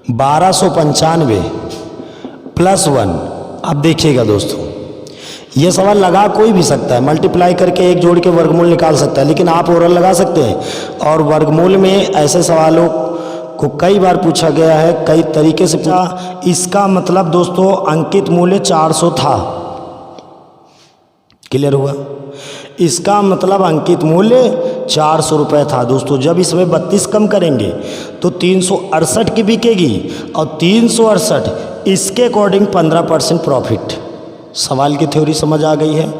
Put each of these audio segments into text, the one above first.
1295 plus 1। अब देखिएगा दोस्तों, ये सवाल लगा कोई भी सकता है, मल्टीप्लाई करके एक जोड़ के वर्गमूल निकाल सकता है, लेकिन आप ओरल लगा सकते हैं। और वर्गमूल में ऐसे सवालों को कई बार पूछा गया है, कई तरीके से पूछा। इसका मतलब दोस्तों अंकित मूल्य 400 था। क्लियर हुआ? इसका मतलब अंकित मूल्य 400 रुपये था दोस्तों। जब इसमें 32 कम करेंगे तो 368 की बिकेगी, और 368 इसके अकॉर्डिंग 15% प्रॉफिट। सवाल की थ्योरी समझ आ गई है?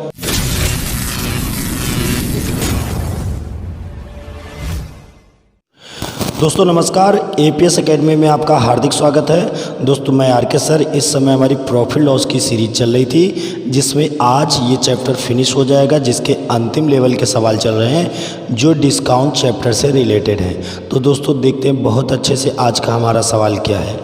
दोस्तों नमस्कार, एपीएस एकेडमी में आपका हार्दिक स्वागत है। दोस्तों मैं आर के सर। इस समय हमारी प्रॉफिट लॉस की सीरीज चल रही थी, जिसमें आज ये चैप्टर फिनिश हो जाएगा, जिसके अंतिम लेवल के सवाल चल रहे हैं जो डिस्काउंट चैप्टर से रिलेटेड हैं। तो दोस्तों देखते हैं बहुत अच्छे से आज का हमारा सवाल क्या है।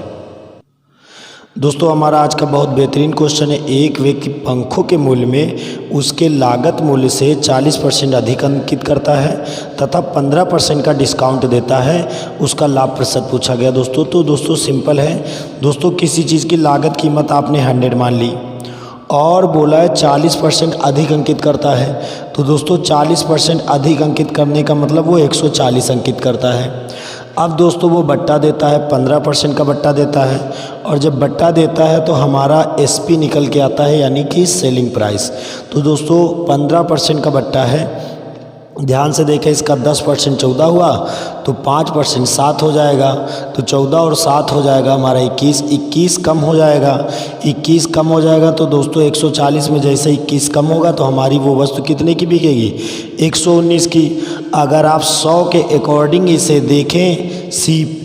दोस्तों हमारा आज का बहुत बेहतरीन क्वेश्चन है। एक व्यक्ति पंखों के मूल्य में उसके लागत मूल्य से 40% अधिक अंकित करता है तथा 15% का डिस्काउंट देता है। उसका लाभ प्रतिशत पूछा गया दोस्तों। तो दोस्तों सिंपल है दोस्तों, किसी चीज़ की लागत कीमत आपने 100 मान ली और बोला है 40% अधिक अंकित करता है, तो दोस्तों 40% अधिक अंकित करने का मतलब वो 140 अंकित करता है। अब दोस्तों वो बट्टा देता है, 15% का बट्टा देता है, और जब बट्टा देता है तो हमारा एसपी निकल के आता है, यानी कि सेलिंग प्राइस। तो दोस्तों 15% का बट्टा है। ध्यान से देखें, इसका 10% 14 हुआ तो 5% 7 हो जाएगा, तो 14 और 7 हो जाएगा हमारा 21। 21 कम हो जाएगा, 21 कम हो जाएगा तो दोस्तों 140 में जैसे 21 कम होगा तो हमारी वो वस्तु कितने की बिकेगी? 119 की। अगर आप 100 के अकॉर्डिंग इसे देखें,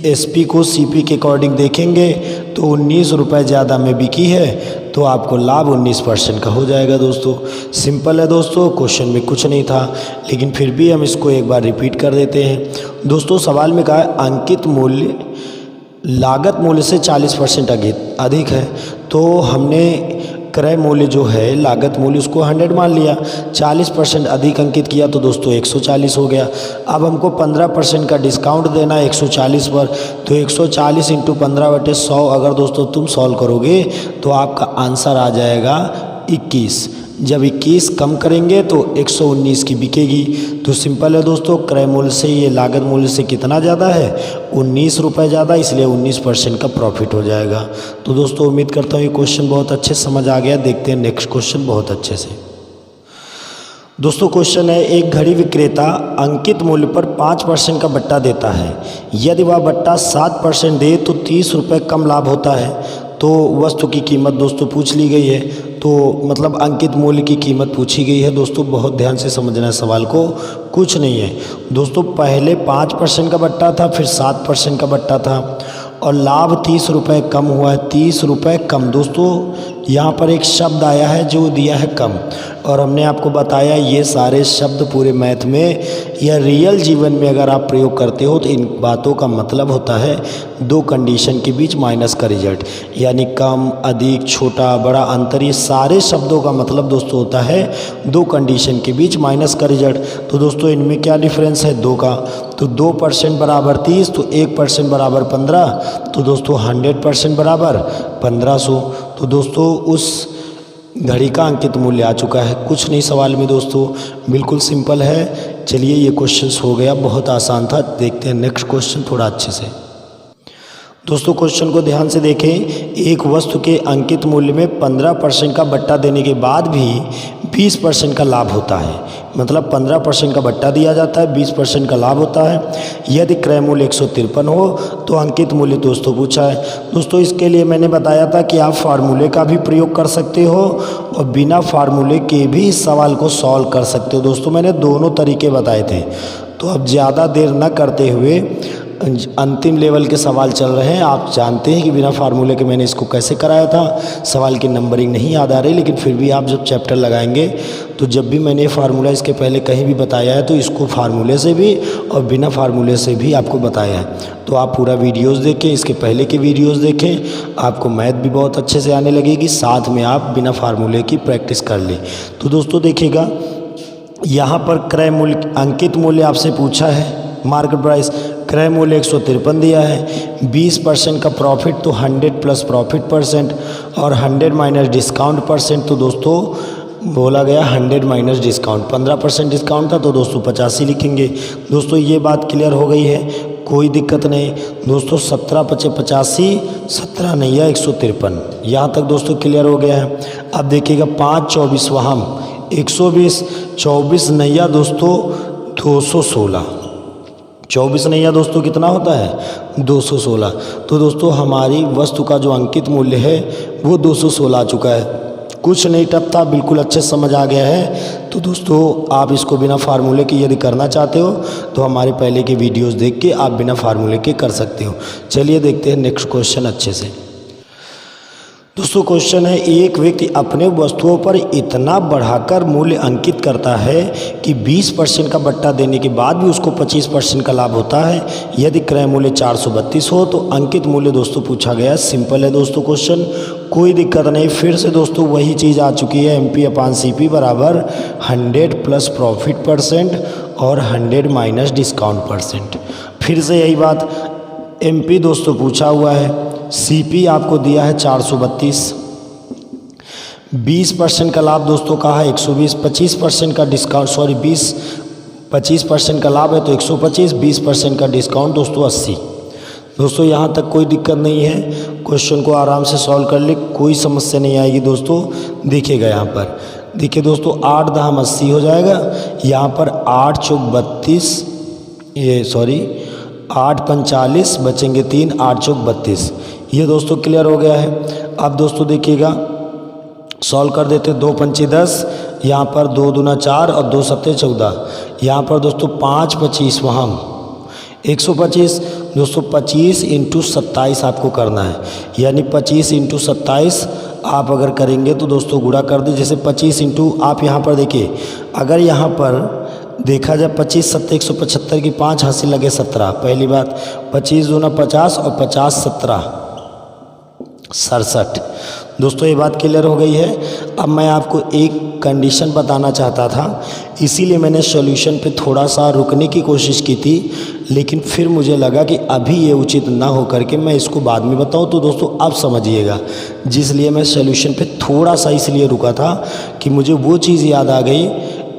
एसपी को सीपी के अकॉर्डिंग देखेंगे तो 19 रुपये ज़्यादा में बिकी है, तो आपको लाभ 19% का हो जाएगा दोस्तों। सिंपल है दोस्तों, क्वेश्चन में कुछ नहीं था, लेकिन फिर भी हम इसको एक बार रिपीट कर देते हैं। दोस्तों सवाल में कहा है अंकित मूल्य लागत मूल्य से 40% अधिक है, तो हमने क्रय मूल्य जो है लागत मूल्य उसको 100 मान लिया, 40% अधिक अंकित किया तो दोस्तों 140 हो गया। अब हमको 15% का डिस्काउंट देना है 140 पर, तो 140 × 15/100 अगर दोस्तों तुम सॉल्व करोगे तो आपका आंसर आ जाएगा 21। जब 21 कम करेंगे तो 119 की बिकेगी। तो सिंपल है दोस्तों, क्रय मूल्य से ये लागत मूल्य से कितना ज़्यादा है? 19 रुपये ज़्यादा, इसलिए 19% का प्रॉफिट हो जाएगा। तो दोस्तों उम्मीद करता हूँ ये क्वेश्चन बहुत अच्छे से समझ आ गया। देखते हैं नेक्स्ट क्वेश्चन बहुत अच्छे से। दोस्तों क्वेश्चन है, एक घड़ी विक्रेता अंकित मूल्य पर 5% का बट्टा देता है। यदि वह बट्टा 7% दे तो 30 रुपये कम लाभ होता है। तो वस्तु की कीमत दोस्तों पूछ ली गई है, तो मतलब अंकित मूल्य की कीमत पूछी गई है। दोस्तों बहुत ध्यान से समझना है सवाल को, कुछ नहीं है दोस्तों। पहले 5% का बट्टा था, फिर 7% का बट्टा था, और लाभ 30 रुपये कम हुआ है। 30 रुपये कम दोस्तों, यहाँ पर एक शब्द आया है जो दिया है कम, और हमने आपको बताया ये सारे शब्द पूरे मैथ में या रियल जीवन में अगर आप प्रयोग करते हो तो इन बातों का मतलब होता है दो कंडीशन के बीच माइनस का रिजल्ट, यानी कम, अधिक, छोटा, बड़ा, अंतर। ये सारे शब्दों का मतलब दोस्तों होता है दो कंडीशन के बीच माइनस का रिजल्ट। तो दोस्तों इनमें क्या डिफरेंस है? 2 का। तो 2% बराबर 30, तो 1% बराबर 15, तो दोस्तों 100% बराबर 1500। तो दोस्तों उस घड़ी का अंकित मूल्य आ चुका है। कुछ नहीं सवाल में दोस्तों, बिल्कुल सिंपल है। चलिए ये क्वेश्चन हो गया, बहुत आसान था। देखते हैं नेक्स्ट क्वेश्चन थोड़ा अच्छे से। दोस्तों क्वेश्चन को ध्यान से देखें, एक वस्तु के अंकित मूल्य में 15% का बट्टा देने के बाद भी 20% का लाभ होता है। मतलब 15% का बट्टा दिया जाता है, 20% का लाभ होता है। यदि क्रय मूल्य 153 हो तो अंकित मूल्य दोस्तों पूछा है। दोस्तों इसके लिए मैंने बताया था कि आप फार्मूले का भी प्रयोग कर सकते हो और बिना फार्मूले के भी इस सवाल को सॉल्व कर सकते हो। दोस्तों मैंने दोनों तरीके बताए थे। तो अब ज़्यादा देर न करते हुए अंतिम लेवल के सवाल चल रहे हैं। आप जानते हैं कि बिना फार्मूले के मैंने इसको कैसे कराया था। सवाल की नंबरिंग नहीं याद आ रही, लेकिन फिर भी आप जब चैप्टर लगाएंगे तो जब भी मैंने फार्मूला इसके पहले कहीं भी बताया है तो इसको फार्मूले से भी और बिना फार्मूले से भी आपको बताया है। तो आप पूरा वीडियोस देखें, इसके पहले के वीडियोस देखें, आपको मैथ भी बहुत अच्छे से आने लगेगी। साथ में आप बिना फार्मूले की प्रैक्टिस कर लें। तो दोस्तों देखिएगा, यहाँ पर क्रय मूल्य अंकित मूल्य आपसे पूछा है, मार्केट प्राइस। क्रय मूल्य 153 दिया है, 20% का प्रॉफिट तो 100 प्लस प्रॉफिट परसेंट और 100 माइनस डिस्काउंट परसेंट, तो दोस्तों बोला गया 100 माइनस डिस्काउंट, 15% डिस्काउंट था तो दोस्तों 85 लिखेंगे। दोस्तों ये बात क्लियर हो गई है, कोई दिक्कत नहीं दोस्तों। 17 पचे 85, 17 नैया 153, यहाँ तक दोस्तों क्लियर हो गया है। अब देखिएगा 5 24 वाहम 120, 24 नैया दोस्तों 216, 24 नैया दोस्तों कितना होता है 216। तो दोस्तों हमारी वस्तु का जो अंकित मूल्य है वो 216 आ चुका है। कुछ नहीं टपता, बिल्कुल अच्छे समझ आ गया है। तो दोस्तों आप इसको बिना फार्मूले के यदि करना चाहते हो तो हमारे पहले के वीडियोस देख के आप बिना फार्मूले के कर सकते हो। चलिए देखते हैं नेक्स्ट क्वेश्चन अच्छे से। दोस्तों क्वेश्चन है, एक व्यक्ति अपने वस्तुओं पर इतना बढ़ाकर मूल्य अंकित करता है कि 20% का बट्टा देने के बाद भी उसको 25% का लाभ होता है। यदि क्रय मूल्य 432 हो तो अंकित मूल्य दोस्तों पूछा गया। सिंपल है दोस्तों क्वेश्चन, कोई दिक्कत नहीं। फिर से दोस्तों वही चीज़ आ चुकी है, MP/CP बराबर 100 प्लस प्रॉफिट परसेंट और 100 माइनस डिस्काउंट परसेंट। फिर से यही बात, MP दोस्तों पूछा हुआ है, CP आपको दिया है 432, 20% का लाभ दोस्तों कहा है 120, 25% का डिस्काउंट 25% का लाभ है तो 125, 20% का डिस्काउंट दोस्तों 80। दोस्तों यहाँ तक कोई दिक्कत नहीं है, क्वेश्चन को आराम से सॉल्व कर ले, कोई समस्या नहीं आएगी दोस्तों। देखिएगा यहाँ पर, देखिए दोस्तों 8 दाम 80 हो जाएगा, यहाँ पर 8 चौक 32, 8 45 बचेंगे 3, 8 चौक 32। ये दोस्तों क्लियर हो गया है। अब दोस्तों देखिएगा सॉल्व कर देते, 2 पंचे 10, यहाँ पर 2 दूना 4 और 2 सत्ते 14, यहाँ पर दोस्तों 5 25 वहाँ 125 दोस्तों। 25 इंटू 27 आपको करना है, यानी 25 इंटू 27 आप अगर करेंगे तो दोस्तों गुणा कर दे। जैसे 25 इंटू आप यहाँ पर देखिए, अगर यहाँ पर देखा जाए 25 सत्ते 175 की 5 हासिल लगे 17, पहली बात 25 दूना 50 और 50 17 67। दोस्तों ये बात क्लियर हो गई है। अब मैं आपको एक कंडीशन बताना चाहता था, इसीलिए मैंने सॉल्यूशन पे थोड़ा सा रुकने की कोशिश की थी, लेकिन फिर मुझे लगा कि अभी ये उचित ना हो करके मैं इसको बाद में बताऊं। तो दोस्तों अब समझिएगा, जिसलिए मैं सॉल्यूशन पे थोड़ा सा इसलिए रुका था कि मुझे वो चीज़ याद आ गई।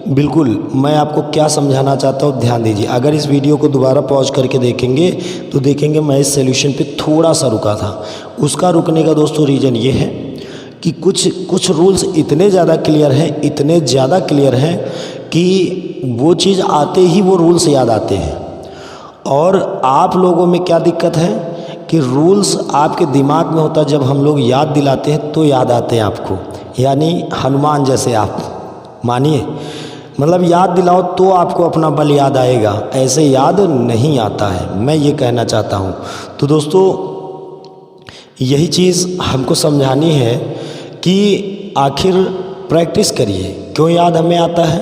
बिल्कुल मैं आपको क्या समझाना चाहता हूँ ध्यान दीजिए। अगर इस वीडियो को दोबारा पॉज करके देखेंगे तो देखेंगे मैं इस सॉल्यूशन पे थोड़ा सा रुका था। उसका रुकने का दोस्तों रीज़न ये है कि कुछ रूल्स इतने ज़्यादा क्लियर हैं, इतने ज़्यादा क्लियर हैं कि वो चीज़ आते ही वो रूल्स याद आते हैं। और आप लोगों में क्या दिक्कत है कि रूल्स आपके दिमाग में होता है, जब हम लोग याद दिलाते हैं तो याद आते हैं आपको, यानी हनुमान जैसे आप मानिए, मतलब याद दिलाओ तो आपको अपना बल याद आएगा, ऐसे याद नहीं आता है, मैं ये कहना चाहता हूँ। तो दोस्तों यही चीज़ हमको समझानी है कि आखिर प्रैक्टिस करिए, क्यों याद हमें आता है,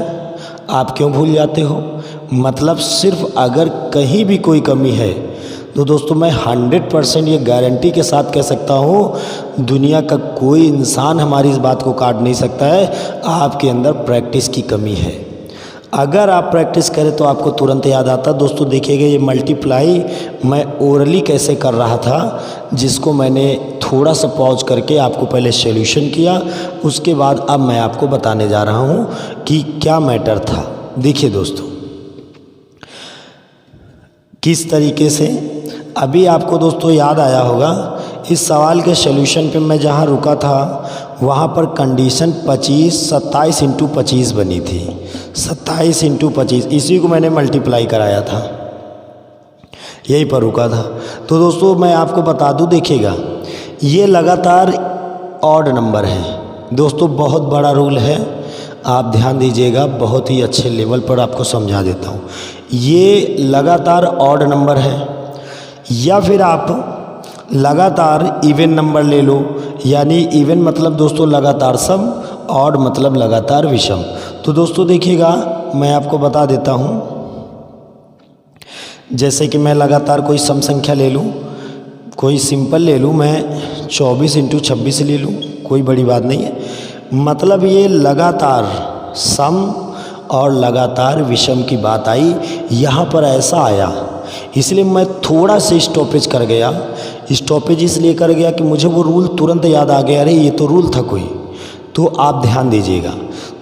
आप क्यों भूल जाते हो। मतलब सिर्फ अगर कहीं भी कोई कमी है तो दोस्तों मैं 100% ये गारंटी के साथ कह सकता हूँ, दुनिया का कोई इंसान हमारी इस बात को काट नहीं सकता है, आपके अंदर प्रैक्टिस की कमी है। अगर आप प्रैक्टिस करें तो आपको तुरंत याद आता। दोस्तों देखिएगा ये मल्टीप्लाई मैं ओरली कैसे कर रहा था, जिसको मैंने थोड़ा सा पॉज करके आपको पहले सॉल्यूशन किया, उसके बाद अब मैं आपको बताने जा रहा हूँ कि क्या मैटर था। देखिए दोस्तों किस तरीके से, अभी आपको दोस्तों याद आया होगा इस सवाल के सॉल्यूशन पे मैं जहाँ रुका था वहाँ पर कंडीशन 27 इंटू 25 बनी थी, 27 इंटू 25, इसी को मैंने मल्टीप्लाई कराया था, यहीं पर रुका था। तो दोस्तों मैं आपको बता दूं, देखिएगा ये लगातार ऑड नंबर है दोस्तों, बहुत बड़ा रूल है, आप ध्यान दीजिएगा, बहुत ही अच्छे लेवल पर आपको समझा देता हूँ। ये लगातार ऑड नंबर है, या फिर आप लगातार इवन नंबर ले लो, यानी इवन मतलब दोस्तों लगातार सम, ऑड मतलब लगातार विषम। तो दोस्तों देखिएगा मैं आपको बता देता हूँ, जैसे कि मैं लगातार कोई सम संख्या ले लूँ, कोई सिंपल ले लूँ, मैं 24 इंटू 26 ले लूँ, कोई बड़ी बात नहीं है। मतलब ये लगातार सम और लगातार विषम की बात आई। यहाँ पर ऐसा आया इसलिए मैं थोड़ा सा स्टॉपेज कर गया। स्टॉपेज इसलिए कर गया कि मुझे वो रूल तुरंत याद आ गया, अरे ये तो रूल था कोई। तो आप ध्यान दीजिएगा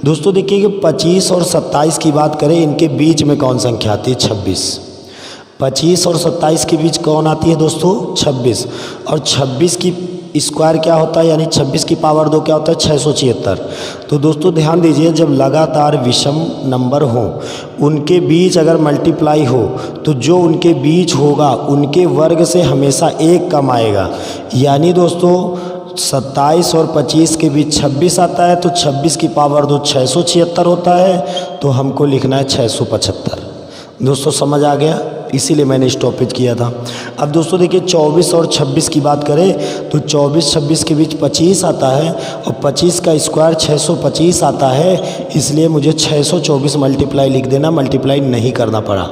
दोस्तों। देखिए कि 25 और 27 की बात करें, इनके बीच में कौन संख्या आती है? 26। 25 और 27 के बीच कौन आती है दोस्तों? 26। और 26 की स्क्वायर क्या होता है, यानी 26 की पावर 2 क्या होता है? 676। तो दोस्तों ध्यान दीजिए, जब लगातार विषम नंबर हो, उनके बीच अगर मल्टीप्लाई हो, तो जो उनके बीच होगा उनके वर्ग से हमेशा एक कम आएगा। यानी दोस्तों 27 और 25 के बीच 26 आता है, तो 26 की पावर 2 676 होता है, तो हमको लिखना है 675। दोस्तों समझ आ गया? इसीलिए मैंने स्टॉपेज किया था। अब दोस्तों देखिए 24 और 26 की बात करें तो 24-26 के बीच 25 आता है और 25 का स्क्वायर 625 आता है, इसलिए मुझे 624 मल्टीप्लाई लिख देना, मल्टीप्लाई नहीं करना पड़ा।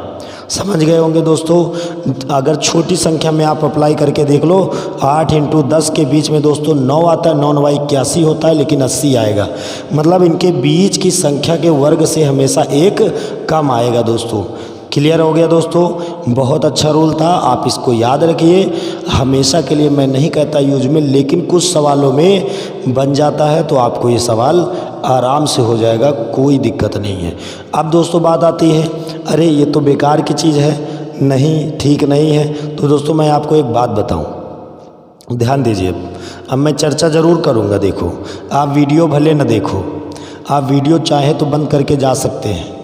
समझ गए होंगे दोस्तों। अगर छोटी संख्या में आप अप्लाई करके देख लो, 8 × 10 के बीच में दोस्तों 9 आता है, 9 9 81 होता है, लेकिन 80 आएगा। मतलब इनके बीच की संख्या के वर्ग से हमेशा एक कम आएगा दोस्तों। क्लियर हो गया दोस्तों? बहुत अच्छा रूल था, आप इसको याद रखिए। हमेशा के लिए मैं नहीं कहता यूज में, लेकिन कुछ सवालों में बन जाता है, तो आपको ये सवाल आराम से हो जाएगा, कोई दिक्कत नहीं है। अब दोस्तों बात आती है, अरे ये तो बेकार की चीज़ है, नहीं ठीक नहीं है। तो दोस्तों मैं आपको एक बात बताऊं, ध्यान दीजिए। अब मैं चर्चा ज़रूर करूंगा। देखो, आप वीडियो भले न देखो, आप वीडियो चाहे तो बंद करके जा सकते हैं,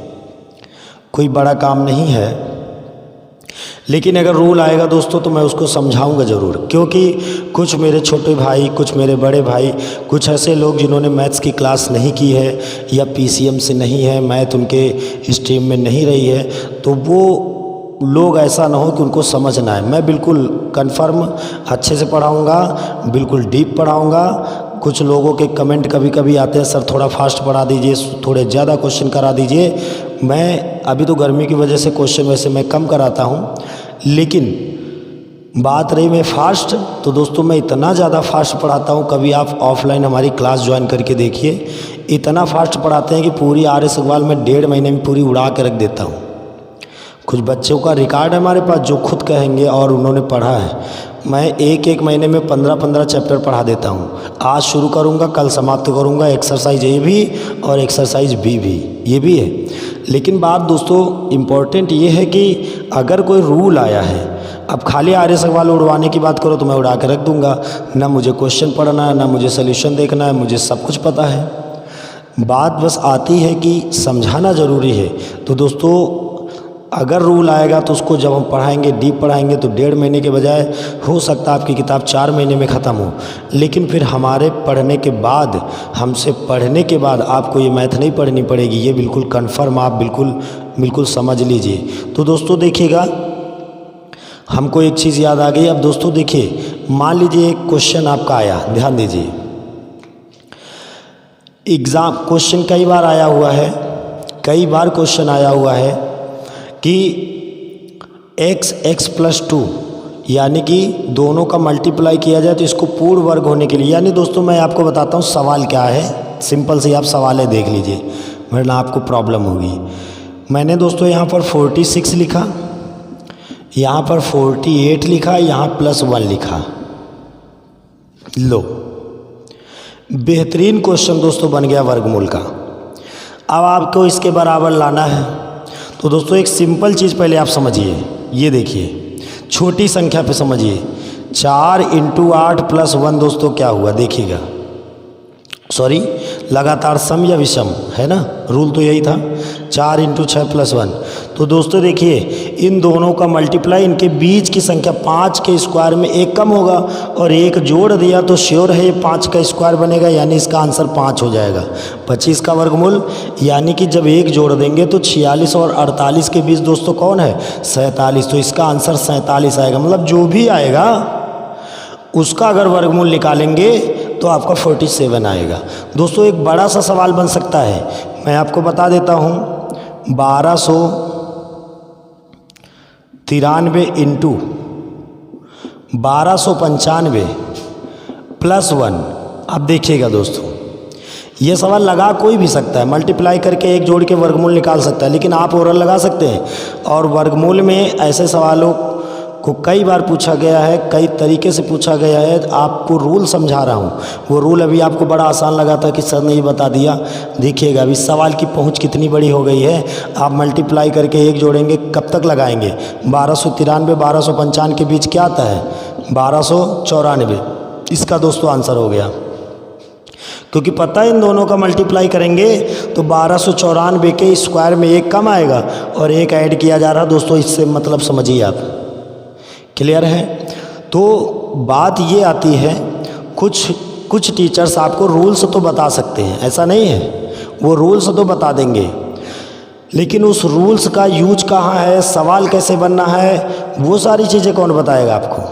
कोई बड़ा काम नहीं है। लेकिन अगर रूल आएगा दोस्तों तो मैं उसको समझाऊंगा ज़रूर, क्योंकि कुछ मेरे छोटे भाई, कुछ मेरे बड़े भाई, कुछ ऐसे लोग जिन्होंने मैथ्स की क्लास नहीं की है या पीसीएम से नहीं है, मैथ उनके स्ट्रीम में नहीं रही है, तो वो लोग ऐसा ना हो कि उनको समझ ना आए। मैं बिल्कुल कंफर्म अच्छे से पढ़ाऊँगा, बिल्कुल डीप पढ़ाऊँगा। कुछ लोगों के कमेंट कभी कभी आते हैं, सर थोड़ा फास्ट पढ़ा दीजिए, थोड़े ज़्यादा क्वेश्चन करा दीजिए। मैं अभी तो गर्मी की वजह से क्वेश्चन वैसे मैं कम कराता हूँ, लेकिन बात रही मैं फास्ट, तो दोस्तों मैं इतना ज़्यादा फास्ट पढ़ाता हूँ। कभी आप ऑफलाइन हमारी क्लास ज्वाइन करके देखिए, इतना फास्ट पढ़ाते हैं कि पूरी आर्य सगवाल में 1.5 महीने में पूरी उड़ा के रख देता हूँ। कुछ बच्चों का रिकॉर्ड है हमारे पास जो खुद कहेंगे और उन्होंने पढ़ा है। मैं एक महीने में 15-15 चैप्टर पढ़ा देता हूँ। आज शुरू करूँगा, कल समाप्त करूँगा। एक्सरसाइज ए भी और एक्सरसाइज बी भी, ये भी है। लेकिन बात दोस्तों इम्पॉर्टेंट ये है कि अगर कोई रूल आया है, अब खाली आर्य सवाल उड़वाने की बात करो तो मैं उड़ा के रख दूँगा। ना मुझे क्वेश्चन पढ़ना है, ना मुझे सोल्यूशन देखना है, मुझे सब कुछ पता है। बात बस आती है कि समझाना ज़रूरी है। तो दोस्तों अगर रूल आएगा तो उसको जब हम पढ़ाएंगे, डीप पढ़ाएंगे, तो 1.5 महीने के बजाय हो सकता है आपकी किताब 4 महीने में ख़त्म हो। लेकिन फिर हमारे पढ़ने के बाद, हमसे पढ़ने के बाद आपको ये मैथ नहीं पढ़नी पड़ेगी, ये बिल्कुल कन्फर्म आप बिल्कुल समझ लीजिए। तो दोस्तों देखिएगा, हमको एक चीज़ याद आ गई। अब दोस्तों देखिए, मान लीजिए एक क्वेश्चन आपका आया, ध्यान दीजिए। एग्ज़ाम क्वेश्चन कई बार आया हुआ है, कई बार क्वेश्चन आया हुआ है कि x + 2 यानी कि दोनों का मल्टीप्लाई किया जाए तो इसको पूर्ण वर्ग होने के लिए, यानी दोस्तों मैं आपको बताता हूँ सवाल क्या है। सिंपल से आप सवालें देख लीजिए, वरना आपको प्रॉब्लम होगी। मैंने दोस्तों यहाँ पर 46 लिखा, यहाँ पर 48 लिखा, यहाँ +1 लिखा। लो, बेहतरीन क्वेश्चन दोस्तों बन गया वर्गमूल का। अब आपको इसके बराबर लाना है। तो दोस्तों एक सिंपल चीज़ पहले आप समझिए, ये देखिए, छोटी संख्या पे समझिए। 4 × 8 + 1 दोस्तों क्या हुआ देखिएगा, सॉरी लगातार सम या विषम है ना, रूल तो यही था। 4 × 6 + 1। तो दोस्तों देखिए, इन दोनों का मल्टीप्लाई, इनके बीच की संख्या 5 के स्क्वायर में एक कम होगा, और एक जोड़ दिया तो श्योर है ये 5 का स्क्वायर बनेगा, यानी इसका आंसर 5 हो जाएगा। 25 का वर्गमूल, यानी कि जब एक जोड़ देंगे तो 46 और 48 के बीच दोस्तों कौन है? 47। तो इसका आंसर 47 आएगा। मतलब जो भी आएगा उसका अगर वर्गमूल निकालेंगे तो आपका 47 आएगा। दोस्तों एक बड़ा सा सवाल बन सकता है, मैं आपको बता देता हूँ। 1293 × 1295 + 1। अब देखिएगा दोस्तों, ये सवाल लगा कोई भी सकता है, मल्टीप्लाई करके एक जोड़ के वर्गमूल निकाल सकता है, लेकिन आप ओरल लगा सकते हैं। और वर्गमूल में ऐसे सवालों को कई बार पूछा गया है, कई तरीके से पूछा गया है। आपको रूल समझा रहा हूँ, वो रूल अभी आपको बड़ा आसान लगा था कि सर ने ये बता दिया। देखिएगा अभी सवाल की पहुँच कितनी बड़ी हो गई है। आप मल्टीप्लाई करके एक जोड़ेंगे, कब तक लगाएंगे? 1293 1255 के बीच क्या आता है? 1294। इसका दोस्तों आंसर हो गया, क्योंकि पता है इन दोनों का मल्टीप्लाई करेंगे तो 1294 के स्क्वायर में एक कम आएगा और एक ऐड किया जा रहा दोस्तों। इससे मतलब समझिए आप, क्लियर है? तो बात ये आती है, कुछ टीचर्स आपको रूल्स तो बता सकते हैं, ऐसा नहीं है, वो रूल्स तो बता देंगे, लेकिन उस रूल्स का यूज कहाँ है, सवाल कैसे बनना है, वो सारी चीज़ें कौन बताएगा आपको?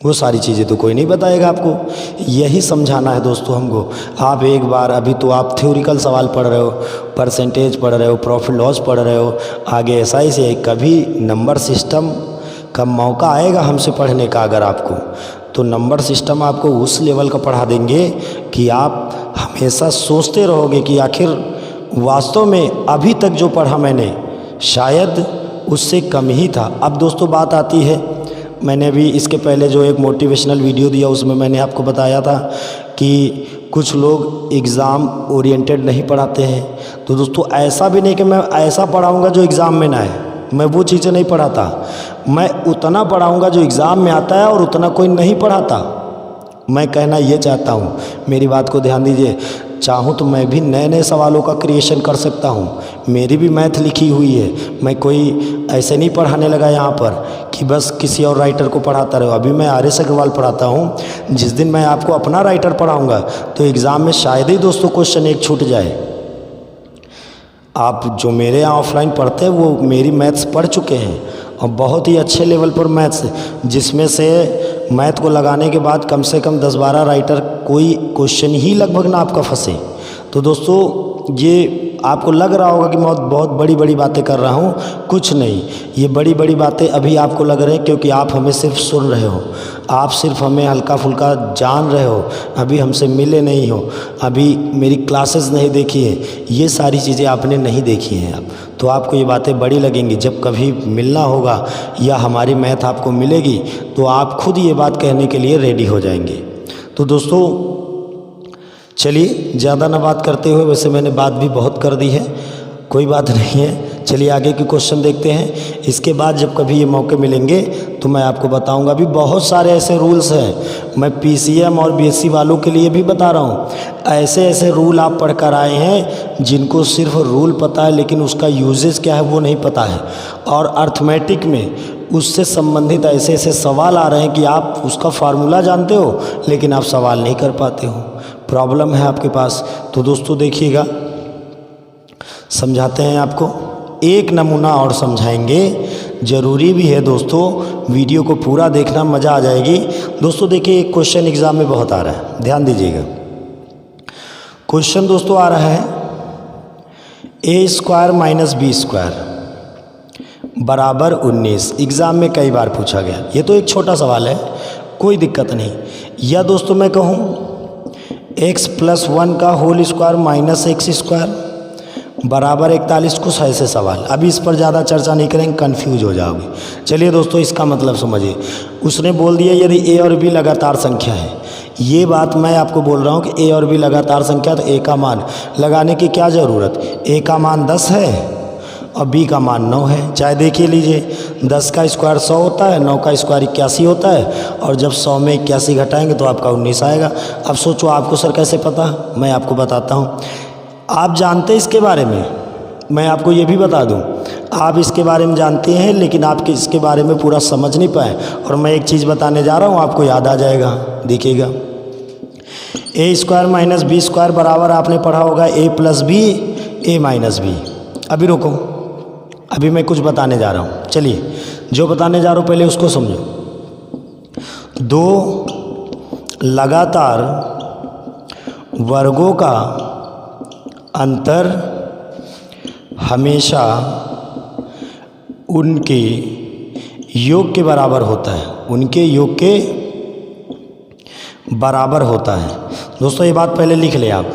वो सारी चीज़ें तो कोई नहीं बताएगा आपको। यही समझाना है दोस्तों हमको। आप एक बार, अभी तो आप थ्योरिकल सवाल पढ़ रहे हो, परसेंटेज पढ़ रहे हो, प्रॉफिट लॉस पढ़ रहे हो, आगे SI से कभी नंबर सिस्टम का मौका आएगा हमसे पढ़ने का अगर आपको, तो नंबर सिस्टम आपको उस लेवल का पढ़ा देंगे कि आप हमेशा सोचते रहोगे कि आखिर वास्तव में अभी तक जो पढ़ा मैंने शायद उससे कम ही था। अब दोस्तों बात आती है, मैंने अभी इसके पहले जो एक मोटिवेशनल वीडियो दिया उसमें मैंने आपको बताया था कि कुछ लोग एग्ज़ाम ओरिएंटेड नहीं पढ़ाते हैं। तो दोस्तों ऐसा भी नहीं कि मैं ऐसा पढ़ाऊँगा जो एग्ज़ाम में ना है, मैं वो चीज़ें नहीं पढ़ाता। मैं उतना पढ़ाऊँगा जो एग्ज़ाम में आता है और उतना कोई नहीं पढ़ाता। मैं कहना ये चाहता हूँ, मेरी बात को ध्यान दीजिए, चाहूँ तो मैं भी नए नए सवालों का क्रिएशन कर सकता हूँ। मेरी भी मैथ लिखी हुई है, मैं कोई ऐसे नहीं पढ़ाने लगा यहाँ पर कि बस किसी और राइटर को पढ़ाता रहो। अभी मैं RS अग्रवाल पढ़ाता हूँ। जिस दिन मैं आपको अपना राइटर पढ़ाऊँगा तो एग्ज़ाम में शायद ही दोस्तों क्वेश्चन एक छूट जाए। आप जो मेरे यहाँ ऑफलाइन पढ़ते हैं वो मेरी मैथ्स पढ़ चुके हैं और बहुत ही अच्छे लेवल पर मैथ्स, जिसमें से मैथ को लगाने के बाद कम से कम 10-12 राइटर कोई क्वेश्चन ही लगभग ना आपका फंसे। तो दोस्तों ये आपको लग रहा होगा कि मैं बहुत बड़ी बड़ी बातें कर रहा हूँ, कुछ नहीं। ये बड़ी बड़ी बातें अभी आपको लग रहे हैं क्योंकि आप हमें सिर्फ सुन रहे हो, आप सिर्फ हमें हल्का फुल्का जान रहे हो, अभी हमसे मिले नहीं हो, अभी मेरी क्लासेस नहीं देखी है, ये सारी चीज़ें आपने नहीं देखी हैं। आप तो आपको ये बातें बड़ी लगेंगी। जब कभी मिलना होगा या हमारी मैथ आपको मिलेगी तो आप खुद ये बात कहने के लिए रेडी हो जाएंगे। तो दोस्तों चलिए ज़्यादा ना बात करते हुए, वैसे मैंने बात भी बहुत कर दी है, कोई बात नहीं है। चलिए आगे के क्वेश्चन देखते हैं। इसके बाद जब कभी ये मौके मिलेंगे तो मैं आपको बताऊंगा। अभी बहुत सारे ऐसे रूल्स हैं, मैं PCM और BSc वालों के लिए भी बता रहा हूँ। ऐसे ऐसे रूल आप पढ़ कर आए हैं जिनको सिर्फ रूल पता है लेकिन उसका यूजेस क्या है वो नहीं पता है। और अर्थमेटिक में उससे संबंधित ऐसे ऐसे सवाल आ रहे हैं कि आप उसका फार्मूला जानते हो लेकिन आप सवाल नहीं कर पाते हो, प्रॉब्लम है आपके पास। तो दोस्तों देखिएगा, समझाते हैं आपको, एक नमूना और समझाएंगे, ज़रूरी भी है दोस्तों, वीडियो को पूरा देखना, मज़ा आ जाएगी। दोस्तों देखिए एक क्वेश्चन एग्ज़ाम में बहुत आ रहा है, ध्यान दीजिएगा। क्वेश्चन दोस्तों आ रहा है A² - B² बराबर 19। एग्ज़ाम में कई बार पूछा गया, ये तो एक छोटा सवाल है, कोई दिक्कत नहीं। या दोस्तों मैं कहूँ x+1 का होल स्क्वायर माइनस x² बराबर 41। कुछ ऐसे सवाल, अभी इस पर ज़्यादा चर्चा नहीं करेंगे, कंफ्यूज हो जाओगे। चलिए दोस्तों इसका मतलब समझिए, उसने बोल दिया यदि a और b लगातार संख्या है। ये बात मैं आपको बोल रहा हूँ कि a और b लगातार संख्या, तो a का मान लगाने की क्या ज़रूरत, a का मान 10 है और b का मान 9 है। चाहे देखिए लीजिए, 10 का स्क्वायर 100 होता है, 9 का स्क्वायर 81 होता है, और जब 100 में 81 घटाएंगे तो आपका 19 आएगा। अब सोचो आपको सर कैसे पता, मैं आपको बताता हूँ। आप जानते इसके बारे में, मैं आपको ये भी बता दूँ, आप इसके बारे में जानते हैं लेकिन आप इसके बारे में पूरा समझ नहीं पाए, और मैं एक चीज़ बताने जा रहा हूँ, आपको याद आ जाएगा। देखिएगा A² - B² बराबर आपने पढ़ा होगा A+B A-B। अभी रुको, अभी मैं कुछ बताने जा रहा हूँ। चलिए जो बताने जा रहा हूँ पहले उसको समझो। दो लगातार वर्गों का अंतर हमेशा उनके योग के बराबर होता है, उनके योग के बराबर होता है। दोस्तों ये बात पहले लिख ले आप,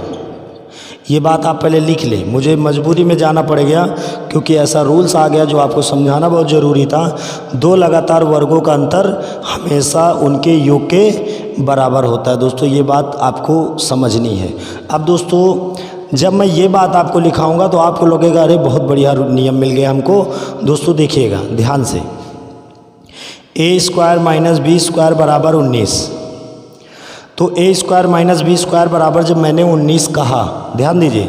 ये बात आप पहले लिख लें। मुझे मजबूरी में जाना पड़ गया क्योंकि ऐसा रूल्स आ गया जो आपको समझाना बहुत ज़रूरी था। दो लगातार वर्गों का अंतर हमेशा उनके योग के बराबर होता है। दोस्तों ये बात आपको समझनी है। अब दोस्तों जब मैं ये बात आपको लिखाऊंगा तो आपको लगेगा अरे बहुत बढ़िया नियम मिल गया हमको। दोस्तों देखिएगा ध्यान से, ए स्क्वायर माइनस बी स्क्वायर बराबर 19। तो ए स्क्वायर माइनस बी स्क्वायर बराबर जब मैंने 19 कहा, ध्यान दीजिए,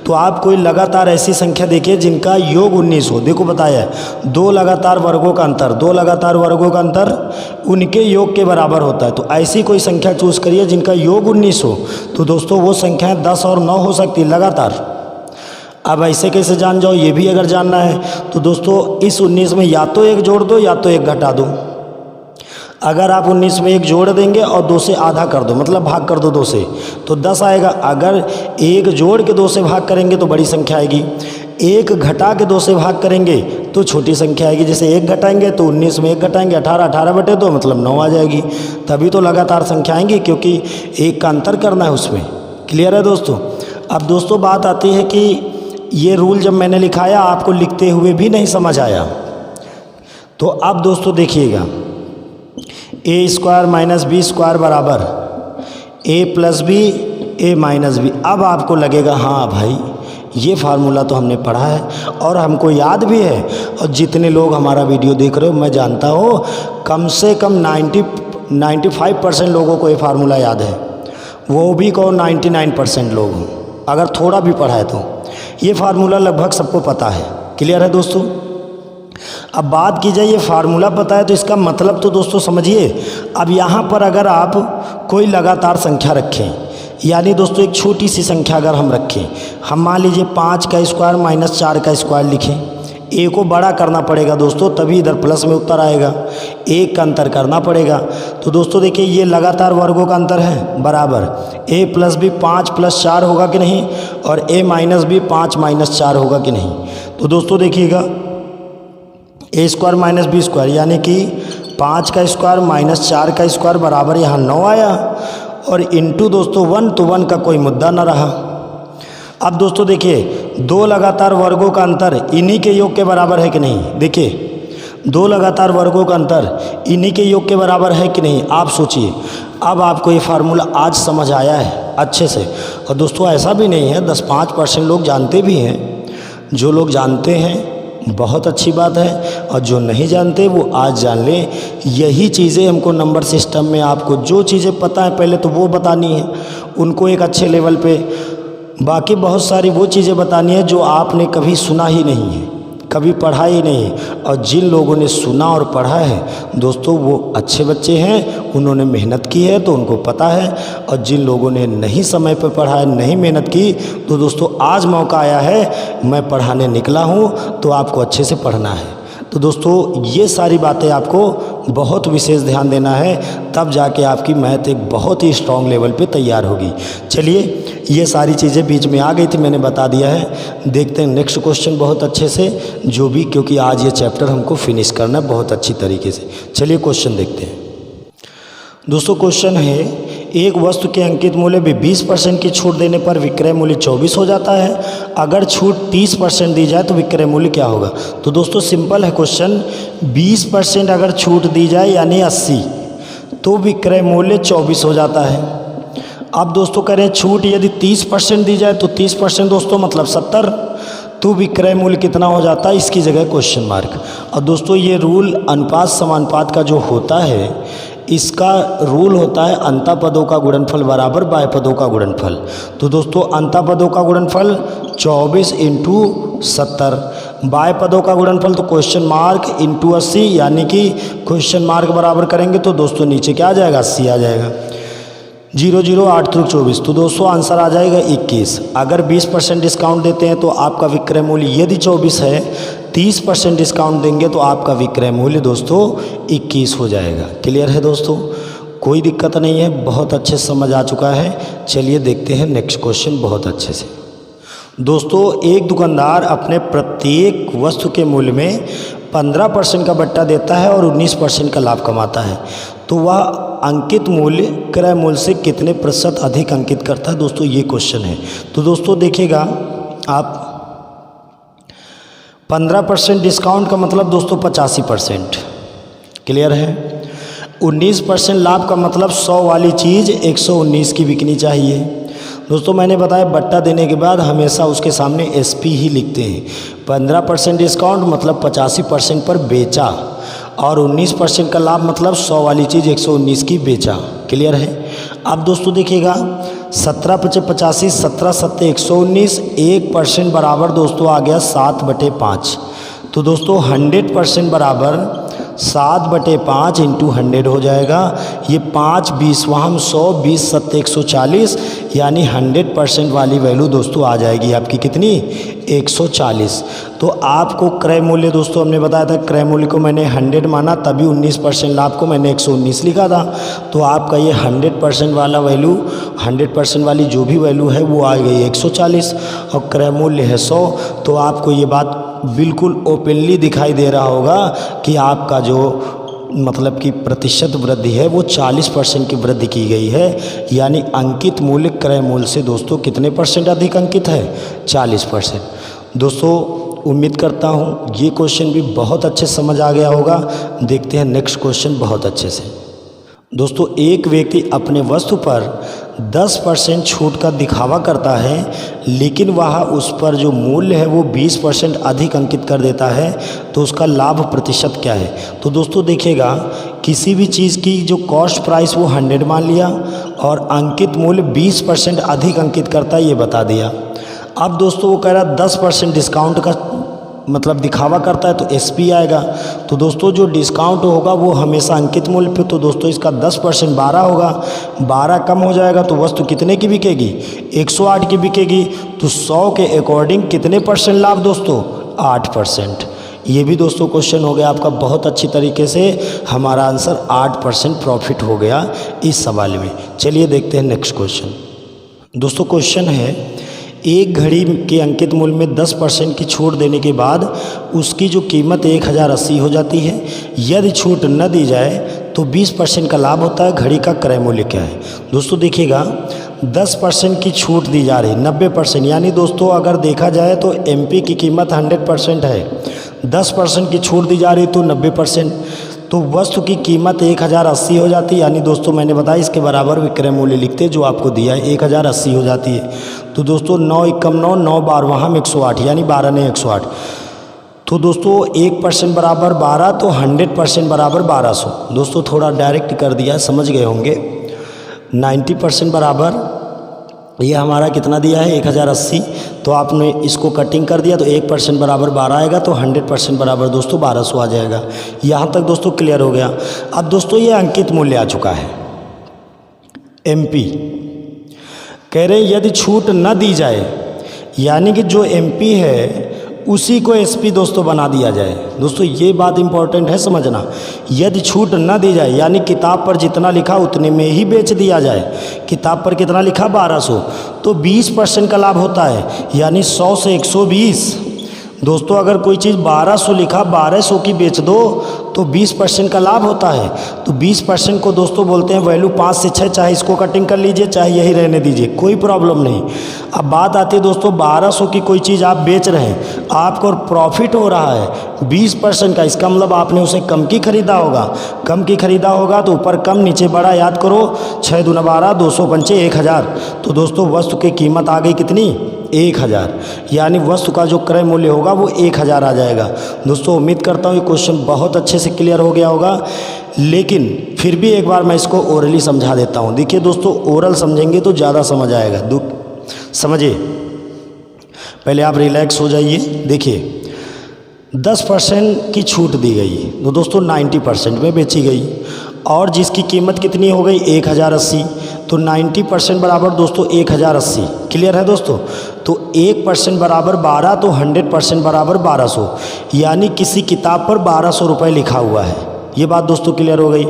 तो आप कोई लगातार ऐसी संख्या देखिए जिनका योग 19 हो। देखो बताया है दो लगातार वर्गों का अंतर, दो लगातार वर्गों का अंतर उनके योग के बराबर होता है। तो ऐसी कोई संख्या चूज करिए जिनका योग 19 हो। तो दोस्तों वो संख्याएं 10 और 9 हो सकती लगातार। अब ऐसे कैसे जान जाओ, ये भी अगर जानना है तो दोस्तों इस 19 में या तो एक जोड़ दो या तो एक घटा दो। अगर आप 19 में एक जोड़ देंगे और 2 से आधा कर दो, मतलब भाग कर दो 2 से, तो 10 आएगा। अगर एक जोड़ के 2 से भाग करेंगे तो बड़ी संख्या आएगी, एक घटा के 2 से भाग करेंगे तो छोटी संख्या आएगी। जैसे एक घटाएंगे तो 19 में एक घटाएंगे 18, 18 बटे 2 मतलब 9 आ जाएगी। तभी तो लगातार संख्या आएंगी क्योंकि एक का अंतर करना है उसमें। क्लियर है दोस्तों। अब दोस्तों बात आती है कि ये रूल जब मैंने लिखाया आपको लिखते हुए भी नहीं समझ आया, तो अब दोस्तों देखिएगा, ए स्क्वायर माइनस बी स्क्वायर बराबर ए प्लस बी ए माइनस बी। अब आपको लगेगा हाँ भाई ये फार्मूला तो हमने पढ़ा है और हमको याद भी है। और जितने लोग हमारा वीडियो देख रहे हो मैं जानता हूँ कम से कम 95% लोगों को ये फार्मूला याद है, वो भी कहो 99% लोग हों अगर थोड़ा भी पढ़ा है तो ये फार्मूला लगभग सबको पता है। क्लियर है दोस्तों। अब बात की जाए ये फार्मूला पता है तो इसका मतलब तो दोस्तों समझिए। अब यहाँ पर अगर आप कोई लगातार संख्या रखें, यानी दोस्तों एक छोटी सी संख्या अगर हम रखें, हम मान लीजिए 5 का स्क्वायर माइनस 4 का स्क्वायर लिखें। ए को बड़ा करना पड़ेगा दोस्तों, तभी इधर प्लस में उत्तर आएगा। एक का अंतर करना पड़ेगा। तो दोस्तों देखिए ये लगातार वर्गों का अंतर है बराबर ए प्लस बी 5 प्लस 4 होगा कि नहीं, और ए माइनस बी 5 माइनस 4 होगा कि नहीं। तो दोस्तों देखिएगा ए स्क्वायर माइनस बी स्क्वायर यानी कि 5 का स्क्वायर माइनस 4 का स्क्वायर बराबर यहाँ 9 आया, और इंटू दोस्तों 1, तो 1 का कोई मुद्दा ना रहा। अब दोस्तों देखिए दो लगातार वर्गों का अंतर इन्हीं के योग के बराबर है कि नहीं। देखिए दो लगातार वर्गों का अंतर इन्हीं के योग के बराबर है कि नहीं, आप सोचिए। अब आपको ये फार्मूला आज समझ आया है अच्छे से। और दोस्तों ऐसा भी नहीं है, 10-5% लोग जानते भी हैं। जो लोग जानते हैं बहुत अच्छी बात है, और जो नहीं जानते वो आज जान लें। यही चीज़ें हमको नंबर सिस्टम में आपको जो चीज़ें पता है पहले तो वो बतानी है उनको एक अच्छे लेवल पे, बाकी बहुत सारी वो चीज़ें बतानी है जो आपने कभी सुना ही नहीं है, कभी पढ़ा ही नहीं है। और जिन लोगों ने सुना और पढ़ा है दोस्तों वो अच्छे बच्चे हैं, उन्होंने मेहनत की है तो उनको पता है। और जिन लोगों ने नहीं समय पर पढ़ा है, नहीं मेहनत की, तो दोस्तों आज मौका आया है, मैं पढ़ाने निकला हूँ तो आपको अच्छे से पढ़ना है। तो दोस्तों ये सारी बातें आपको बहुत विशेष ध्यान देना है, तब जाके आपकी मैथ एक बहुत ही स्ट्रॉन्ग लेवल पे तैयार होगी। चलिए ये सारी चीज़ें बीच में आ गई थी, मैंने बता दिया है। देखते हैं नेक्स्ट क्वेश्चन बहुत अच्छे से, जो भी, क्योंकि आज ये चैप्टर हमको फिनिश करना है बहुत अच्छी तरीके से। चलिए क्वेश्चन देखते हैं। दोस्तों क्वेश्चन है, एक वस्तु के अंकित मूल्य में 20% की छूट देने पर विक्रय मूल्य 24 हो जाता है। अगर छूट 30% दी जाए तो विक्रय मूल्य क्या होगा। तो दोस्तों सिंपल है क्वेश्चन, 20% अगर छूट दी जाए यानी 80, तो विक्रय मूल्य 24 हो जाता है। अब दोस्तों करें छूट यदि 30% दी जाए तो 30% दोस्तों मतलब 70, तो विक्रय मूल्य कितना हो जाता है, इसकी जगह क्वेश्चन मार्क। और दोस्तों ये रूल अनुपात समानुपात का जो होता है, इसका रूल होता है अंतःपदों का गुणनफल बराबर बाह्य पदों का गुणनफल। तो दोस्तों अंतःपदों का गुणनफल 24 × 70, बाह्य पदों का गुणनफल तो क्वेश्चन मार्क × 80, यानी कि क्वेश्चन मार्क बराबर करेंगे तो दोस्तों नीचे क्या आ जाएगा, 80 आ जाएगा। 0 0 8 3 24, तो दोस्तों आंसर आ जाएगा 21। अगर 20% डिस्काउंट देते हैं तो आपका विक्रय मूल्य यदि 24 है, 30% डिस्काउंट देंगे तो आपका विक्रय मूल्य दोस्तों 21 हो जाएगा। क्लियर है दोस्तों, कोई दिक्कत नहीं है, बहुत अच्छे से समझ आ चुका है। चलिए देखते हैं नेक्स्ट क्वेश्चन बहुत अच्छे से। दोस्तों एक दुकानदार अपने प्रत्येक वस्तु के मूल्य में 15% का बट्टा देता है और 19% का लाभ कमाता है। तो वह अंकित मूल्य क्रय मूल्य से कितने प्रतिशत अधिक अंकित करता है। दोस्तों ये क्वेश्चन है। तो दोस्तों देखिएगा आप 15% डिस्काउंट का मतलब दोस्तों 85%, क्लियर है। 19% लाभ का मतलब 100 वाली चीज़ 119 की बिकनी चाहिए। दोस्तों मैंने बताया बट्टा देने के बाद हमेशा उसके सामने SP ही लिखते हैं। 15% डिस्काउंट मतलब 85% पर बेचा, और 19% का लाभ मतलब 100 वाली चीज़ 119 की बेचा, क्लियर है। अब दोस्तों देखिएगा 17 × 85, 17 × 7 119, 1% बराबर दोस्तों आ गया 7/5। तो दोस्तों 100% बराबर 7/5 इंटू 100 हो जाएगा। ये 5 20 वहाँ हम 100, 20 7 140, यानी 100% वाली वैल्यू दोस्तों आ जाएगी आपकी कितनी 140। तो आपको क्रय मूल्य दोस्तों हमने बताया था, क्रय मूल्य को मैंने 100 माना, तभी 19% लाभ को मैंने 119 लिखा था। तो आपका ये 100% वाला वैल्यू, 100% वाली जो भी वैल्यू है वो आ गई 140, और क्रय मूल्य है 100। तो आपको ये बात बिल्कुल ओपनली दिखाई दे रहा होगा कि आपका जो मतलब कि प्रतिशत वृद्धि है वो 40% की वृद्धि की गई है, यानी अंकित मूल्य क्रय मूल्य से दोस्तों कितने % अधिक अंकित है 40%। दोस्तों उम्मीद करता हूँ ये क्वेश्चन भी बहुत अच्छे समझ आ गया होगा। देखते हैं नेक्स्ट क्वेश्चन बहुत अच्छे से। दोस्तों एक व्यक्ति अपने वस्तु पर 10% छूट का दिखावा करता है, लेकिन वह उस पर जो मूल्य है वो 20% अधिक अंकित कर देता है, तो उसका लाभ प्रतिशत क्या है। तो दोस्तों देखिएगा किसी भी चीज़ की जो कॉस्ट प्राइस वो 100 मान लिया और अंकित मूल्य 20% अधिक अंकित करता है ये बता दिया। अब दोस्तों वो कह रहा 10% डिस्काउंट का मतलब दिखावा करता है तो SP आएगा। तो दोस्तों जो डिस्काउंट होगा वो हमेशा अंकित मूल्य पे, तो दोस्तों इसका 10% 12 होगा, 12 कम हो जाएगा तो वस्तु कितने की बिकेगी 108 की बिकेगी। तो 100 के अकॉर्डिंग कितने % लाभ दोस्तों 8%। ये भी दोस्तों क्वेश्चन हो गया आपका बहुत अच्छी तरीके से, हमारा आंसर 8% प्रॉफिट हो गया इस सवाल में। चलिए देखते हैं नेक्स्ट क्वेश्चन। दोस्तों क्वेश्चन है एक घड़ी के अंकित मूल्य में 10% की छूट देने के बाद उसकी जो कीमत 1080 हो जाती है। यदि छूट न दी जाए तो 20% का लाभ होता है। घड़ी का क्रय मूल्य क्या है। दोस्तों देखिएगा 10% की छूट दी जा रही 90%, यानी दोस्तों अगर देखा जाए तो MP की कीमत 100% है, 10% की छूट दी जा रही तो 90%, तो वस्तु की कीमत 1080 हो जाती है। यानी दोस्तों मैंने बताया इसके बराबर विक्रय मूल्य लिखते जो आपको दिया है 1080 हो जाती है। तो दोस्तों 9 एकम 9, 9 बार वहाँ 108, यानी 12 ने 108। तो दोस्तों 1% बराबर 12, तो 100% बराबर 1200। दोस्तों थोड़ा डायरेक्ट कर दिया, समझ गए होंगे। 90% बराबर ये हमारा कितना दिया है 1080, तो आपने इसको कटिंग कर दिया तो 1% बराबर 12 आएगा, तो 100% बराबर दोस्तों 1200 आ जाएगा। यहाँ तक दोस्तों क्लियर हो गया। अब दोस्तों ये अंकित मूल्य आ चुका है MP। कह रहे यदि छूट न दी जाए, यानी कि जो MP है उसी को SP दोस्तों बना दिया जाए। दोस्तों ये बात इंपॉर्टेंट है समझना। यदि छूट न दी जाए यानी किताब पर जितना लिखा उतने में ही बेच दिया जाए। किताब पर कितना लिखा 1200, तो 20% का लाभ होता है, यानी 100 से 120। दोस्तों अगर कोई चीज़ 1200 लिखा 1200 की बेच दो तो 20% का लाभ होता है। तो 20% को दोस्तों बोलते हैं वैल्यू 5 से 6, चाहे इसको कटिंग कर लीजिए चाहे यही रहने दीजिए, कोई प्रॉब्लम नहीं। अब बात आती है दोस्तों 1200 की कोई चीज़ आप बेच रहे हैं, आपको प्रॉफिट हो रहा है 20% का, इसका मतलब आपने उसे कम की खरीदा होगा। कम की खरीदा होगा तो ऊपर कम नीचे बड़ा, याद करो 6 दूना 12, 200 पंचे 1000। तो दोस्तों वस्तु की कीमत आ गई कितनी 1000, यानी वस्तु का जो क्रय मूल्य होगा वो 1000 आ जाएगा। दोस्तों उम्मीद करता हूँ ये क्वेश्चन बहुत अच्छे से क्लियर हो गया होगा, लेकिन फिर भी एक बार मैं इसको ओरली समझा देता हूँ। देखिए दोस्तों ओरल समझेंगे तो ज़्यादा समझ आएगा। समझिए, पहले आप रिलैक्स हो जाइए। देखिए 10% की छूट दी गई तो दोस्तों 90% में बेची गई, और जिसकी कीमत कितनी हो गई 1080, तो 90% बराबर दोस्तों 1080। क्लियर है दोस्तों। तो 1% बराबर 12, तो 100% बराबर 1200, यानी किसी किताब पर 1200 रुपये लिखा हुआ है। ये बात दोस्तों क्लियर हो गई।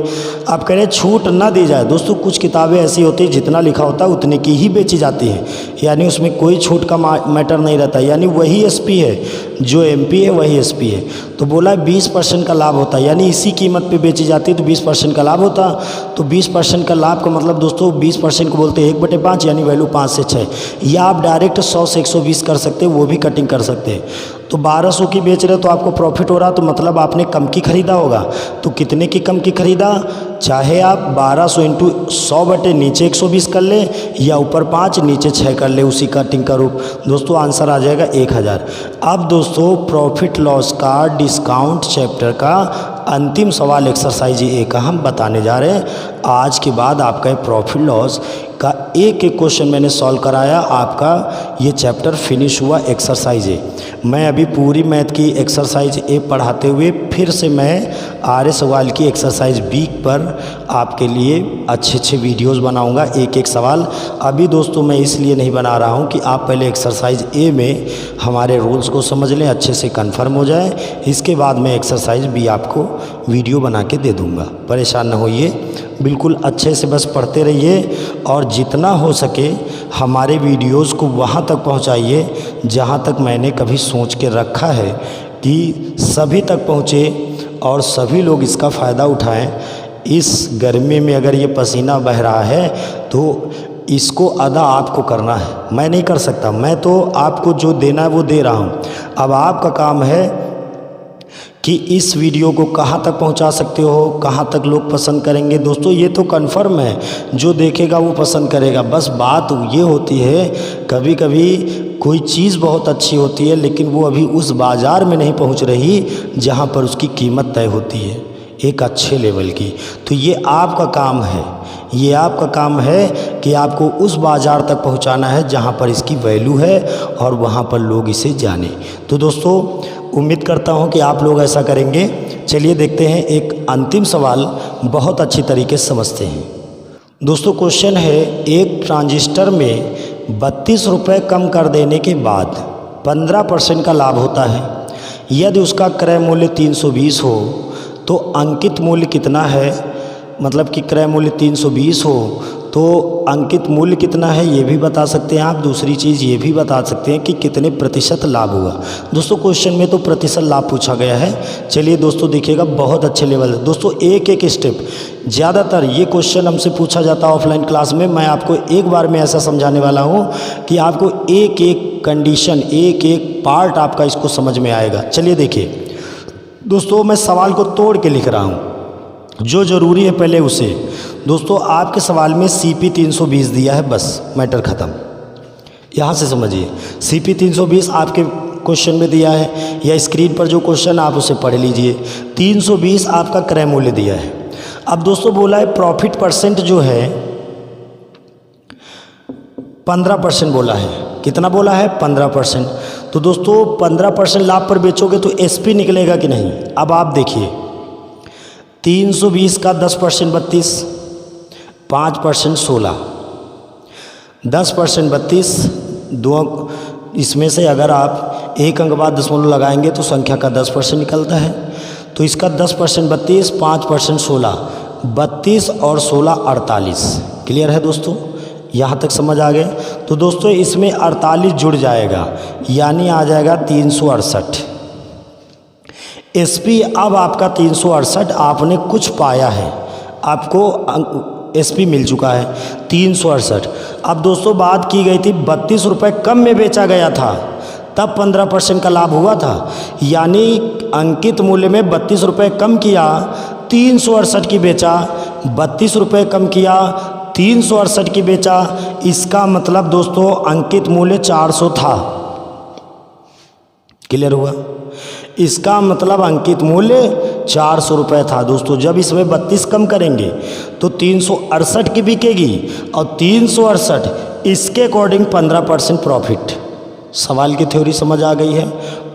आप कह रहे हैं छूट ना दी जाए। दोस्तों कुछ किताबें ऐसी होती हैं जितना लिखा होता है उतने की ही बेची जाती हैं, यानी उसमें कोई छूट का मैटर नहीं रहता, यानी वही SP है जो एमपी है वही एसपी है। तो बोला 20% का लाभ होता है, यानी इसी कीमत पे बेची जाती है तो 20% का लाभ होता। तो 20% का लाभ का मतलब दोस्तों 20% को बोलते हैं 1/5, यानी वैल्यू 5 से 6। या आप डायरेक्ट 100 से 120 कर सकते हैं, वो भी कटिंग कर सकते हैं। तो 1200 की बेच रहे हो तो आपको प्रॉफिट हो रहा, तो मतलब आपने कम की खरीदा होगा। तो कितने की कम की खरीदा, चाहे आप 1200 इंटू 100 बटे नीचे 120 कर ले या ऊपर 5 नीचे 6 कर ले, उसी कटिंग का रूप। दोस्तों आंसर आ जाएगा 1000। अब दोस्तों प्रॉफिट लॉस का डिस्काउंट चैप्टर का अंतिम सवाल एक्सरसाइज ए का हम बताने जा रहे हैं। आज के बाद आपका प्रॉफिट लॉस का एक एक क्वेश्चन मैंने सॉल्व कराया, आपका ये चैप्टर फिनिश हुआ एक्सरसाइज ए। मैं अभी पूरी मैथ की एक्सरसाइज ए पढ़ाते हुए फिर से मैं आर्य सवाल की एक्सरसाइज बी पर आपके लिए अच्छे अच्छे वीडियोस बनाऊंगा, एक एक सवाल। अभी दोस्तों मैं इसलिए नहीं बना रहा हूं कि आप पहले एक्सरसाइज ए में हमारे रूल्स को समझ लें, अच्छे से कंफर्म हो जाए, इसके बाद मैं एक्सरसाइज बी आपको वीडियो बना के दे दूँगा। परेशान ना होइए, बिल्कुल अच्छे से बस पढ़ते रहिए और जितना हो सके हमारे वीडियोस को वहाँ तक पहुँचाइए जहाँ तक मैंने कभी सोच के रखा है कि सभी तक पहुँचे और सभी लोग इसका फ़ायदा उठाएं। इस गर्मी में अगर ये पसीना बह रहा है तो इसको अदा आपको करना है, मैं नहीं कर सकता। मैं तो आपको जो देना है वो दे रहा हूँ। अब आपका काम है कि इस वीडियो को कहाँ तक पहुँचा सकते हो, कहाँ तक लोग पसंद करेंगे। दोस्तों ये तो कन्फर्म है, जो देखेगा वो पसंद करेगा। बस बात ये होती है कभी कभी कोई चीज़ बहुत अच्छी होती है लेकिन वो अभी उस बाज़ार में नहीं पहुँच रही जहाँ पर उसकी कीमत तय होती है एक अच्छे लेवल की। तो ये आपका काम है, ये आपका काम है कि आपको उस बाज़ार तक पहुँचाना है जहाँ पर इसकी वैल्यू है और वहाँ पर लोग इसे जाने। तो दोस्तों उम्मीद करता हूँ कि आप लोग ऐसा करेंगे। चलिए देखते हैं एक अंतिम सवाल, बहुत अच्छी तरीके से समझते हैं। दोस्तों क्वेश्चन है, एक ट्रांजिस्टर में 32 रुपये कम कर देने के बाद 15% का लाभ होता है। यदि उसका क्रय मूल्य 320 हो तो अंकित मूल्य कितना है। मतलब कि क्रय मूल्य 320 हो तो अंकित मूल्य कितना है ये भी बता सकते हैं आप। दूसरी चीज़ ये भी बता सकते हैं कि कितने प्रतिशत लाभ हुआ। दोस्तों क्वेश्चन में तो प्रतिशत लाभ पूछा गया है। चलिए दोस्तों देखिएगा, बहुत अच्छे लेवल है दोस्तों, एक एक स्टेप। ज़्यादातर ये क्वेश्चन हमसे पूछा जाता है ऑफलाइन क्लास में। मैं आपको एक बार में ऐसा समझाने वाला हूँ कि आपको एक एक कंडीशन, एक एक पार्ट आपका इसको समझ में आएगा। चलिए देखिए दोस्तों, मैं सवाल को तोड़ के लिख रहा हूँ, जो ज़रूरी है पहले उसे। दोस्तों आपके सवाल में CP 320 दिया है, बस मैटर ख़त्म। यहाँ से समझिए, CP 320 आपके क्वेश्चन में दिया है या स्क्रीन पर जो क्वेश्चन आप उसे पढ़ लीजिए। 320 आपका क्रय मूल्य दिया है। अब दोस्तों बोला है प्रॉफिट परसेंट जो है 15% बोला है। कितना बोला है? 15%। तो दोस्तों 15% लाभ पर बेचोगे तो SP निकलेगा कि नहीं। अब आप देखिए 320 का 10% 32, 5% 16, 10% 32, दो इसमें से अगर आप एक अंक बाद दशमलव लगाएंगे तो संख्या का 10% निकलता है। तो इसका 10% 32, 5% 16, 32 और 16 48। क्लियर है दोस्तों, यहाँ तक समझ आ गए। तो दोस्तों इसमें 48 जुड़ जाएगा, यानी आ जाएगा 368। SP अब आपका 368, आपने कुछ पाया है, आपको SP मिल चुका है 368। अब दोस्तों बात की गई थी 32 रुपये कम में बेचा गया था, तब 15% का लाभ हुआ था। यानी अंकित मूल्य में 32 रुपये कम किया, 368 की बेचा, 32 रुपये कम किया, 368 की बेचा। इसका मतलब दोस्तों अंकित मूल्य 400 था। क्लियर हुआ? इसका मतलब अंकित मूल्य 400 रुपये था। दोस्तों जब इसमें 32 कम करेंगे तो 368 की बिकेगी और 368 इसके अकॉर्डिंग 15% प्रॉफिट। सवाल की थ्योरी समझ आ गई है,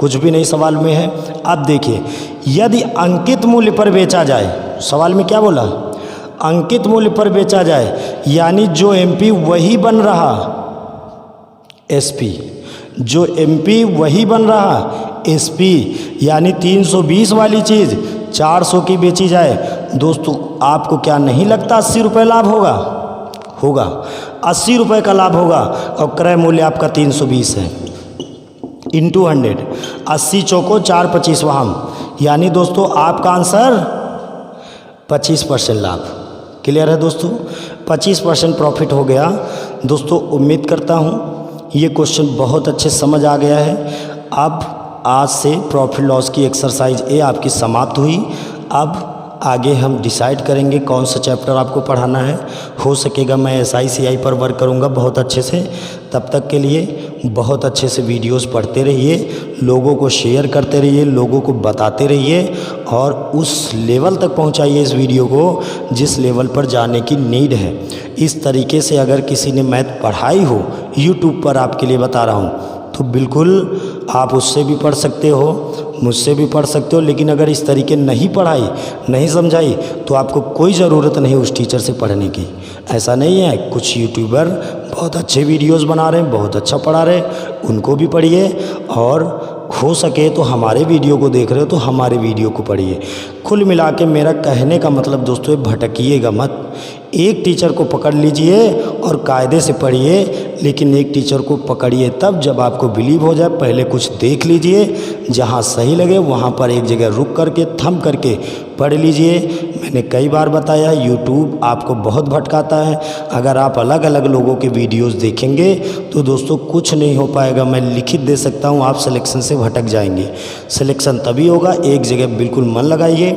कुछ भी नहीं सवाल में है। अब देखिए यदि अंकित मूल्य पर बेचा जाए, सवाल में क्या बोला? अंकित मूल्य पर बेचा जाए, यानी जो MP वही बन रहा SP, जो MP वही बन रहा SP, यानी 320 वाली चीज़ 400 की बेची जाए। दोस्तों आपको क्या नहीं लगता 80 रुपये लाभ होगा? होगा, 80 रुपये का लाभ होगा और क्रय मूल्य आपका 320 है। इंटू 100, 80 चौको 4 25 वहां, यानी दोस्तों आपका आंसर 25% लाभ। क्लियर है दोस्तों, 25% प्रॉफिट हो गया। दोस्तों उम्मीद करता हूँ ये क्वेश्चन बहुत अच्छे समझ आ गया है। अब आज से प्रॉफिट लॉस की एक्सरसाइज ए आपकी समाप्त हुई। अब आगे हम डिसाइड करेंगे कौन सा चैप्टर आपको पढ़ाना है। हो सकेगा मैं SICI पर वर्क करूँगा बहुत अच्छे से। तब तक के लिए बहुत अच्छे से वीडियोस पढ़ते रहिए, लोगों को शेयर करते रहिए, लोगों को बताते रहिए और उस लेवल तक पहुंचाइए इस वीडियो को जिस लेवल पर जाने की नीड है। इस तरीके से अगर किसी ने मैथ पढ़ाई हो यूट्यूब पर, आपके लिए बता रहा हूँ, तो बिल्कुल आप उससे भी पढ़ सकते हो, मुझसे भी पढ़ सकते हो। लेकिन अगर इस तरीके नहीं पढ़ाई, नहीं समझाई, तो आपको कोई ज़रूरत नहीं उस टीचर से पढ़ने की। ऐसा नहीं है, कुछ यूट्यूबर बहुत अच्छे वीडियोस बना रहे हैं, बहुत अच्छा पढ़ा रहे हैं, उनको भी पढ़िए। और हो सके तो हमारे वीडियो को देख रहे हो तो हमारे वीडियो को पढ़िए। कुल मिला के मेरा कहने का मतलब दोस्तों, भटकिएगा मत। एक टीचर को पकड़ लीजिए और कायदे से पढ़िए, लेकिन एक टीचर को पकड़िए तब जब आपको बिलीव हो जाए। पहले कुछ देख लीजिए, जहाँ सही लगे वहाँ पर एक जगह रुक करके थम करके पढ़ लीजिए। मैंने कई बार बताया यूट्यूब आपको बहुत भटकाता है। अगर आप अलग अलग लोगों के वीडियोस देखेंगे तो दोस्तों कुछ नहीं हो पाएगा। मैं लिखित दे सकता हूँ, आप सिलेक्शन से भटक जाएंगे। सिलेक्शन तभी होगा, एक जगह बिल्कुल मन लगाइए।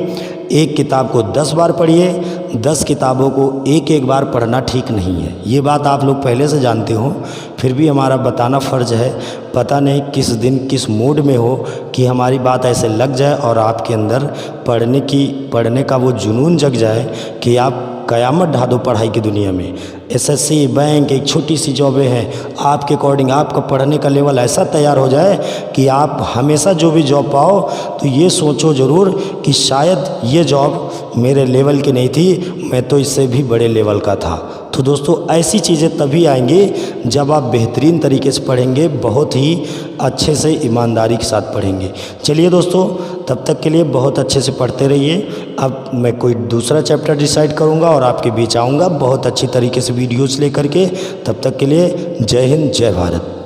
एक किताब को 10 बार पढ़िए, 10 किताबों को एक एक बार पढ़ना ठीक नहीं है। ये बात आप लोग पहले से जानते हो, फिर भी हमारा बताना फ़र्ज़ है। पता नहीं किस दिन किस मूड में हो कि हमारी बात ऐसे लग जाए और आपके अंदर पढ़ने का वो जुनून जग जाए कि आप क़यामत ढा दो पढ़ाई की दुनिया में। SSC बैंक एक छोटी सी जॉबें हैं, आपके अकॉर्डिंग आपका पढ़ने का लेवल ऐसा तैयार हो जाए कि आप हमेशा जो भी जॉब पाओ तो ये सोचो ज़रूर कि शायद ये जॉब मेरे लेवल की नहीं थी, मैं तो इससे भी बड़े लेवल का था। तो दोस्तों ऐसी चीज़ें तभी आएंगी जब आप बेहतरीन तरीके से पढ़ेंगे, बहुत ही अच्छे से ईमानदारी के साथ पढ़ेंगे। चलिए दोस्तों, तब तक के लिए बहुत अच्छे से पढ़ते रहिए। अब मैं कोई दूसरा चैप्टर डिसाइड करूंगा और आपके बीच आऊँगा बहुत अच्छी तरीके से वीडियोज़ लेकर के। तब तक के लिए जय हिंद, जय भारत।